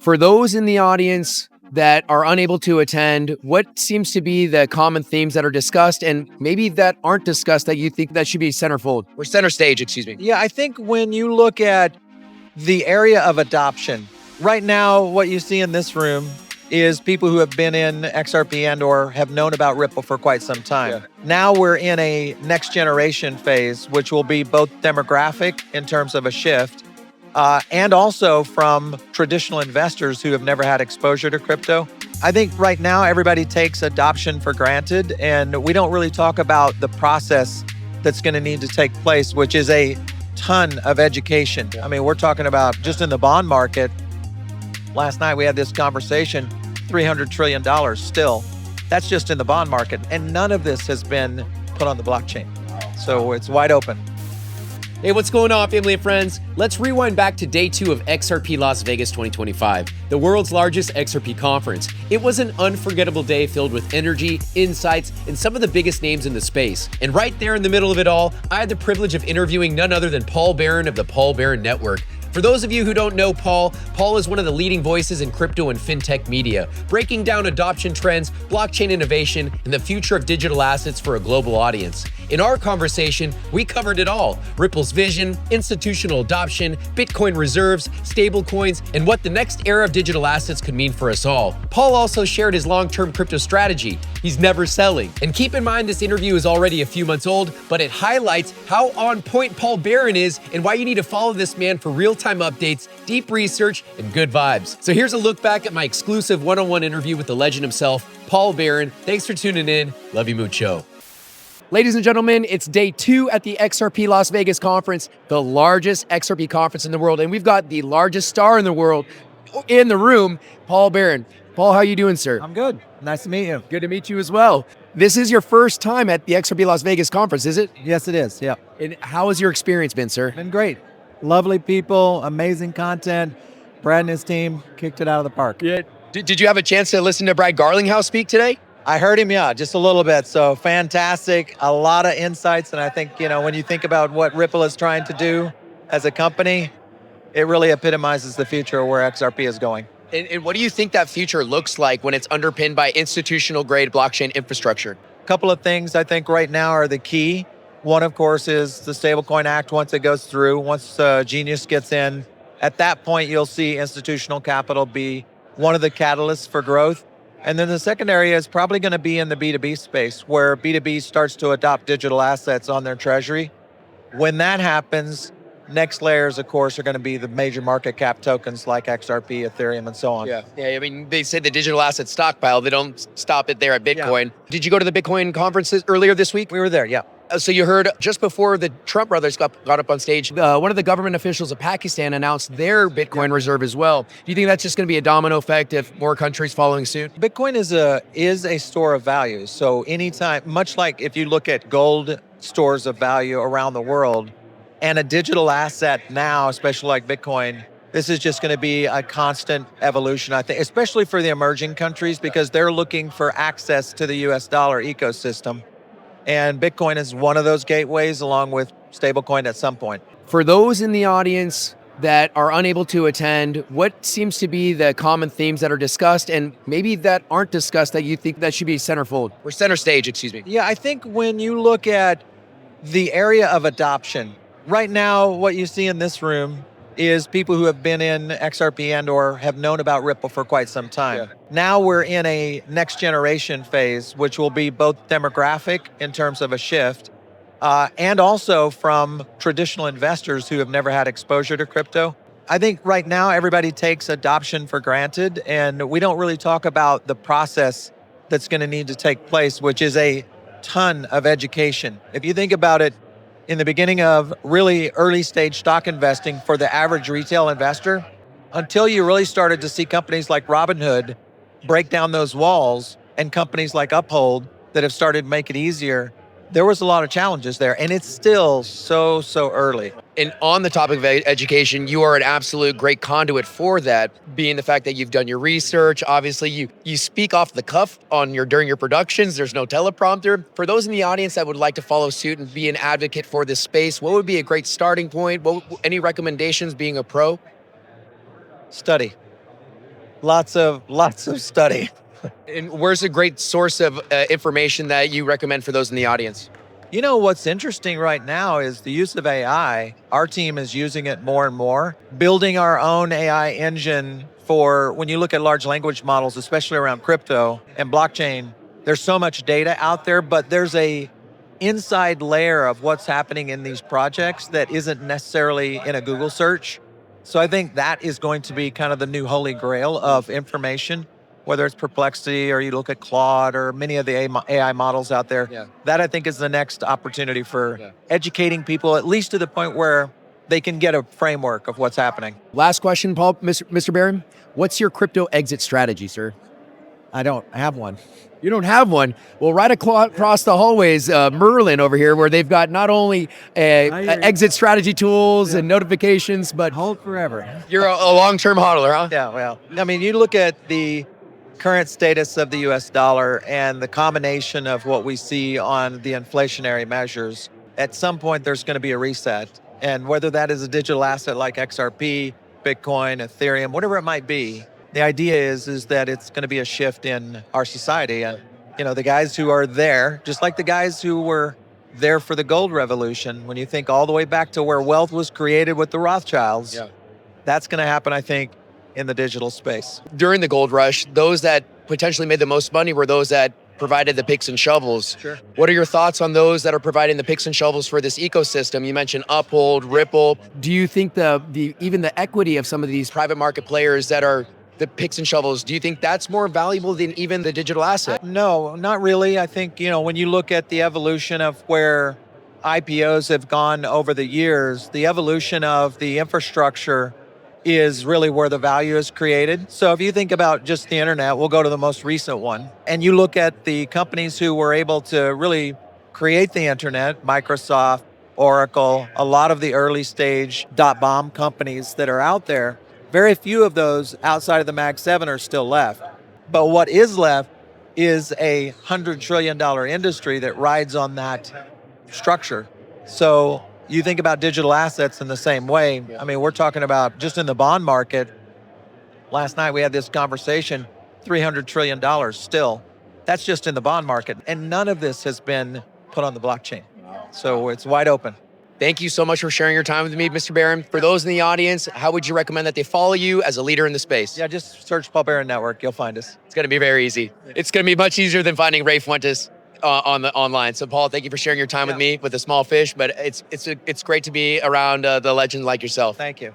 For those in the audience that are unable to attend, what seems to be the common themes that are discussed and maybe that aren't discussed that you think that should be centerfold or center stage, excuse me? Yeah, I think when you look at the area of adoption, right now, what you see in this room is people who have been in XRP and or have known about Ripple for quite some time. Yeah. Now we're in a next generation phase, which will be both demographic in terms of a shift, and also from traditional investors who have never had exposure to crypto. I think right now everybody takes adoption for granted, and we don't really talk about the process that's going to need to take place, which is a ton of education. I mean, we're talking about just in the bond market. Last night we had this conversation, $300 trillion still. That's just in the bond market. And none of this has been put on the blockchain. So it's wide open. Hey, what's going on, family and friends? Let's rewind back to day 2 of XRP Las Vegas 2025, the world's largest XRP conference. It was an unforgettable day filled with energy, insights, and some of the biggest names in the space. And right there in the middle of it all, I had the privilege of interviewing none other than Paul Barron of the Paul Barron Network. For those of you who don't know Paul is one of the leading voices in crypto and fintech media, breaking down adoption trends, blockchain innovation, and the future of digital assets for a global audience. In our conversation, we covered it all: Ripple's vision, institutional adoption, Bitcoin reserves, stablecoins, and what the next era of digital assets could mean for us all. Paul also shared his long-term crypto strategy. He's never selling. And keep in mind, this interview is already a few months old, but it highlights how on point Paul Barron is and why you need to follow this man for real-time updates, deep research, and good vibes. So here's a look back at my exclusive one-on-one interview with the legend himself, Paul Barron. Thanks for tuning in. Love you mucho. Ladies and gentlemen, it's day 2 at the XRP Las Vegas conference, the largest XRP conference in the world. And we've got the largest star in the world in the room, Paul Barron. Paul, how you doing, sir? I'm good. Nice to meet you. Good to meet you as well. This is your first time at the XRP Las Vegas conference, is it? Yes, it is. Yeah. And how has your experience been, sir? Been great. Lovely people, amazing content. Brad and his team kicked it out of the park. Yeah. Did you have a chance to listen to Brad Garlinghouse speak today? I heard him, yeah, just a little bit. So fantastic, a lot of insights. And I think, when you think about what Ripple is trying to do as a company, it really epitomizes the future of where XRP is going. And what do you think that future looks like when it's underpinned by institutional grade blockchain infrastructure? A couple of things I think right now are the key. One, of course, is the Stablecoin Act. Once it goes through, once Genius gets in, at that point, you'll see institutional capital be one of the catalysts for growth. And then the second area is probably going to be in the B2B space, where B2B starts to adopt digital assets on their treasury. When that happens, next layers, of course, are going to be the major market cap tokens like XRP, Ethereum, and so on. Yeah. I mean, they say the digital asset stockpile. They don't stop it there at Bitcoin. Yeah. Did you go to the Bitcoin conferences earlier this week? We were there, yeah. So you heard just before the Trump brothers got up on stage, one of the government officials of Pakistan announced their Bitcoin reserve as well. Do you think that's just going to be a domino effect if more countries following suit? Bitcoin is a store of value. So anytime, much like if you look at gold stores of value around the world, and a digital asset now, especially like Bitcoin, this is just going to be a constant evolution, I think, especially for the emerging countries, because they're looking for access to the US dollar ecosystem. And Bitcoin is one of those gateways, along with stablecoin at some point. For those in the audience that are unable to attend, what seems to be the common themes that are discussed and maybe that aren't discussed that you think that should be centerfold or center stage, excuse me? Yeah, I think when you look at the area of adoption, right now, what you see in this room is people who have been in XRP and or have known about Ripple for quite some time. Yeah. Now we're in a next generation phase, which will be both demographic in terms of a shift, and also from traditional investors who have never had exposure to crypto. I think right now everybody takes adoption for granted, and we don't really talk about the process that's going to need to take place, which is a ton of education. If you think about it, in the beginning of really early stage stock investing for the average retail investor, until you really started to see companies like Robinhood break down those walls and companies like Uphold that have started to make it easier, there was a lot of challenges there, and it's still so early. And on the topic of education, you are an absolute great conduit for that, being the fact that you've done your research. Obviously, you speak off the cuff during your productions. There's no teleprompter. For those in the audience that would like to follow suit and be an advocate for this space, what would be a great starting point? Any recommendations being a pro? Study. Lots of study. And where's a great source of information that you recommend for those in the audience? You know, what's interesting right now is the use of AI. Our team is using it more and more, building our own AI engine for when you look at large language models, especially around crypto and blockchain. There's so much data out there, but there's a inside layer of what's happening in these projects that isn't necessarily in a Google search. So I think that is going to be kind of the new holy grail of information, whether it's Perplexity or you look at Claude or many of the AI models out there. Yeah. That I think is the next opportunity for educating people, at least to the point where they can get a framework of what's happening. Last question, Paul, Mr. Barron. What's your crypto exit strategy, sir? I don't have one. You don't have one. Well, right across the hallways, Merlin over here, where they've got not only exit strategy tools and notifications, but hold forever. You're a long-term hodler, huh? Yeah, well, I mean, you look at the current status of the US dollar and the combination of what we see on the inflationary measures, at some point there's going to be a reset. And whether that is a digital asset like XRP, Bitcoin, Ethereum, whatever it might be, the idea is that it's going to be a shift in our society. And, you know, the guys who are there, just like the guys who were there for the gold revolution, when you think all the way back to where wealth was created with the Rothschilds, that's going to happen, I think, in the digital space. During the gold rush, those that potentially made the most money were those that provided the picks and shovels. Sure. What are your thoughts on those that are providing the picks and shovels for this ecosystem? You mentioned Uphold, Ripple. Do you think even the equity of some of these private market players that are the picks and shovels, do you think that's more valuable than even the digital asset? No, not really. I think, you know, when you look at the evolution of where IPOs have gone over the years, the evolution of the infrastructure is really where the value is created. So if you think about just the internet, we'll go to the most recent one, and you look at the companies who were able to really create the internet, Microsoft, Oracle, a lot of the early stage .bomb companies that are out there, very few of those outside of the Mag 7 are still left. But what is left is a $100 trillion industry that rides on that structure. So you think about digital assets in the same way. I mean, we're talking about just in the bond market. Last night we had this conversation, $300 trillion still. That's just in the bond market. And none of this has been put on the blockchain. So it's wide open. Thank you so much for sharing your time with me, Mr. Barron. For those in the audience, how would you recommend that they follow you as a leader in the space? Yeah, just search Paul Barron Network. You'll find us. It's going to be very easy. It's going to be much easier than finding Ray Fuentes online. So Paul, thank you for sharing your time with me with a small fish, but it's great to be around the legend like yourself. Thank you.